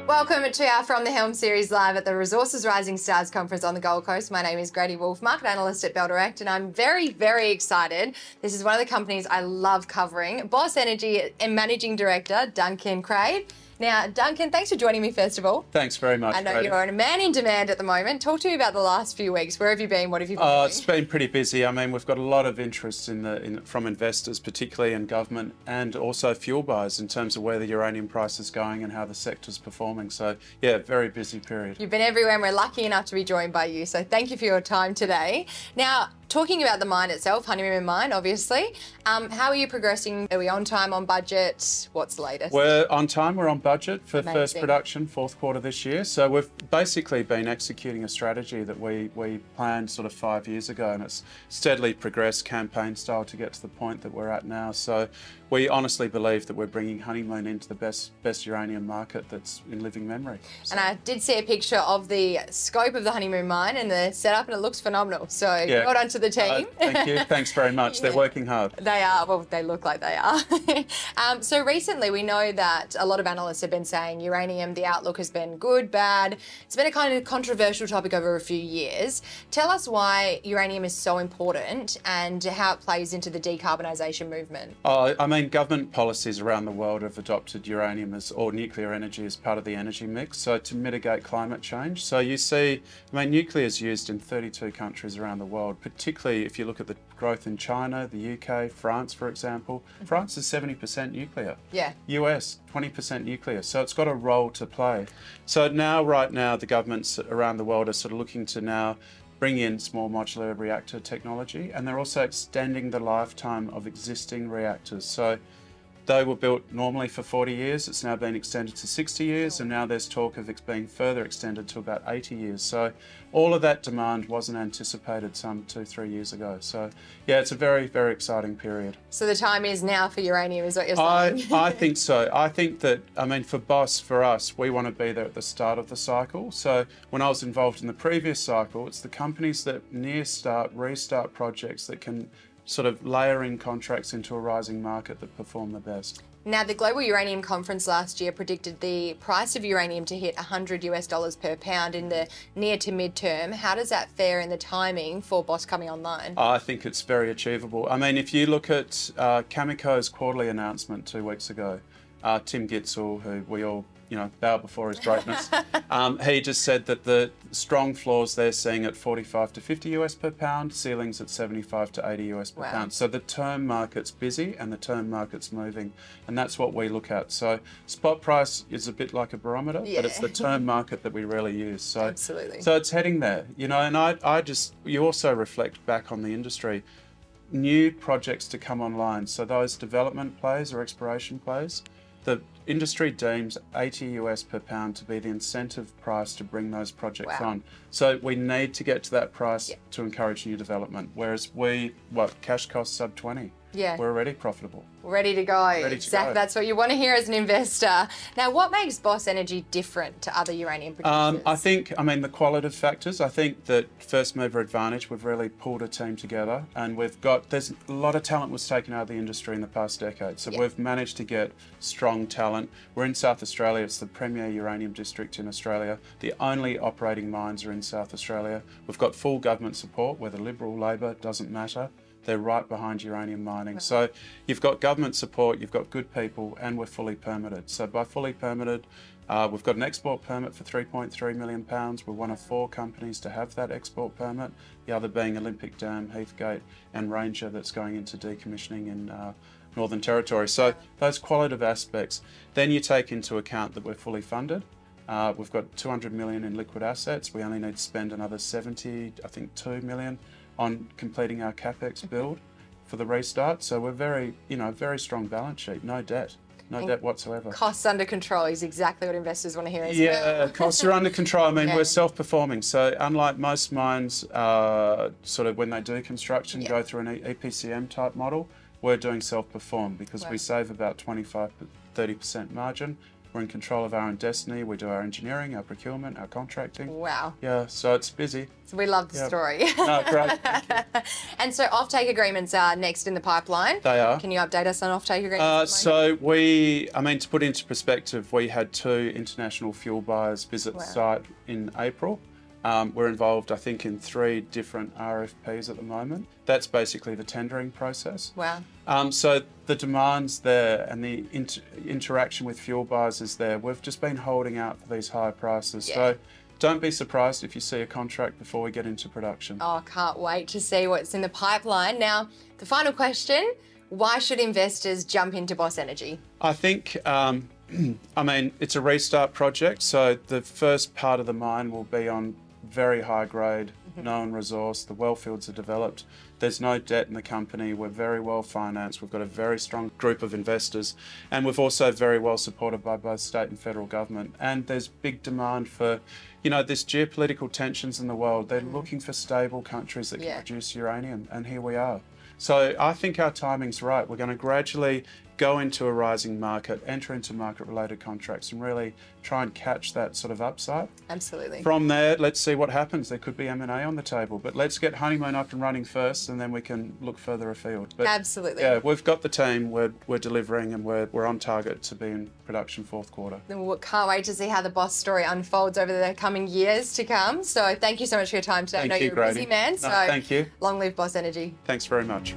Welcome to our From the Helm series live at the Resources Rising Stars Conference on the Gold Coast. My name is Grady Wolf, market analyst at Bell Direct, and I'm very, very excited. This is one of the companies I love covering. Boss Energy and Managing Director, Duncan Craib. Now, Duncan, thanks for joining me, first of all. Thanks very much, I know Grady. you're a man in demand at the moment. Talk to me about the last few weeks. Where have you been? What have you been doing? It's been pretty busy. I mean, we've got a lot of interest from investors, particularly in government, and also fuel buyers in terms of where the uranium price is going and how the sector's performing. So, yeah, very busy period. You've been everywhere, and we're lucky enough to be joined by you. So thank you for your time today. Now, talking about the mine itself, Honeymoon mine, obviously. How are you progressing? Are we on time, on budget? What's the latest? We're on time, we're on budget for Amazing. First production, fourth quarter this year. So we've basically been executing a strategy that we planned sort of 5 years ago, and it's steadily progressed campaign style to get to the point that we're at now. So we honestly believe that we're bringing Honeymoon into the best uranium market that's in living memory. So. And I did see a picture of the scope of the Honeymoon mine and the setup, and it looks phenomenal. So well done to the team. Thank you. Thanks very much. They're working hard. They are. Well, they look like they are. So recently we know that a lot of analysts have been saying uranium, the outlook has been good, bad. It's been a kind of controversial topic over a few years. Tell us why uranium is so important and how it plays into the decarbonisation movement. I mean, government policies around the world have adopted uranium or nuclear energy as part of the energy mix, so to mitigate climate change. So you see, I mean, nuclear is used in 32 countries around the world, particularly if you look at the growth in China, the UK, France, for example. France is 70% nuclear. Yeah. US, 20% nuclear. So it's got a role to play. So now, right now, the governments around the world are sort of looking to now bring in small modular reactor technology, and they're also extending the lifetime of existing reactors. So they were built normally for 40 years, it's now been extended to 60 years, and now there's talk of it being further extended to about 80 years. So all of that demand wasn't anticipated some 2-3 years ago. So yeah, it's a very, very exciting period. So the time is now for uranium, is what you're saying? I think so. I think that, I mean, for us, we want to be there at the start of the cycle. So when I was involved in the previous cycle, it's the companies that restart projects that can sort of layering contracts into a rising market that perform the best. Now, the Global Uranium Conference last year predicted the price of uranium to hit $100 per pound in the near to mid-term. How does that fare in the timing for Boss coming online? I think it's very achievable. I mean, if you look at Cameco's quarterly announcement 2 weeks ago, Tim Gitzel, who we all bow before his greatness. He just said that the strong floors they're seeing at 45 to 50 US per pound, ceilings at 75 to 80 US per pound. So the term market's busy and the term market's moving, and that's what we look at. So spot price is a bit like a barometer, but it's the term market that we really use. So absolutely. So it's heading there, and you also reflect back on the industry. New projects to come online, so those development plays or exploration plays, the industry deems 80 US per pound to be the incentive price to bring those projects on. So we need to get to that price to encourage new development. Whereas cash costs sub 20. Yeah. We're already profitable. Ready to go. Exactly. That's what you want to hear as an investor. Now, what makes Boss Energy different to other uranium producers? I mean, the qualitative factors. I think that first mover advantage, we've really pulled a team together, and there's a lot of talent was taken out of the industry in the past decade. So we've managed to get strong talent. We're in South Australia. It's the premier uranium district in Australia. The only operating mines are in South Australia. We've got full government support, whether Liberal, Labor, doesn't matter. They're right behind uranium mining. So you've got government support, you've got good people, and we're fully permitted. So by fully permitted, we've got an export permit for £3.3 million. We're one of 4 companies to have that export permit, the other being Olympic Dam, Heathgate and Ranger that's going into decommissioning in Northern Territory. So those qualitative aspects. Then you take into account that we're fully funded. We've got 200 million in liquid assets. We only need to spend another 2 million on completing our CapEx build for the restart. So we're very strong balance sheet, no debt. No debt whatsoever. Costs under control is exactly what investors want to hear as well. Yeah, costs are under control. I mean, we're self-performing. So unlike most mines, sort of when they do construction, go through an EPCM type model, we're doing self-perform because we save about 25-30% margin. We're in control of our own destiny. We do our engineering, our procurement, our contracting. Wow. Yeah, so it's busy. So we love the story. No, great. And so offtake agreements are next in the pipeline. They are. Can you update us on offtake agreements? So to put into perspective, we had 2 international fuel buyers visit the site in April. We're involved, I think, in 3 different RFPs at the moment. That's basically the tendering process. Wow. So the demand's there and the interaction with fuel buyers is there. We've just been holding out for these higher prices. Yeah. So don't be surprised if you see a contract before we get into production. Oh, can't wait to see what's in the pipeline. Now, the final question, why should investors jump into Boss Energy? I think, it's a restart project. So the first part of the mine will be on very high grade, known resource. The well fields are developed. There's no debt in the company. We're very well financed. We've got a very strong group of investors, and we're also very well supported by both state and federal government. And there's big demand for, this geopolitical tensions in the world. They're looking for stable countries that can produce uranium, and here we are. So I think our timing's right. We're going to gradually go into a rising market, enter into market-related contracts and really try and catch that sort of upside. Absolutely. From there, let's see what happens. There could be M&A on the table, but let's get Honeymoon up and running first and then we can look further afield. But absolutely. Yeah, we've got the team, we're delivering and we're on target to be in production 4th quarter. We can't wait to see how the Boss story unfolds over the coming years to come. So thank you so much for your time today. I know you're a busy man, so thank you. Long live Boss Energy. Thanks very much.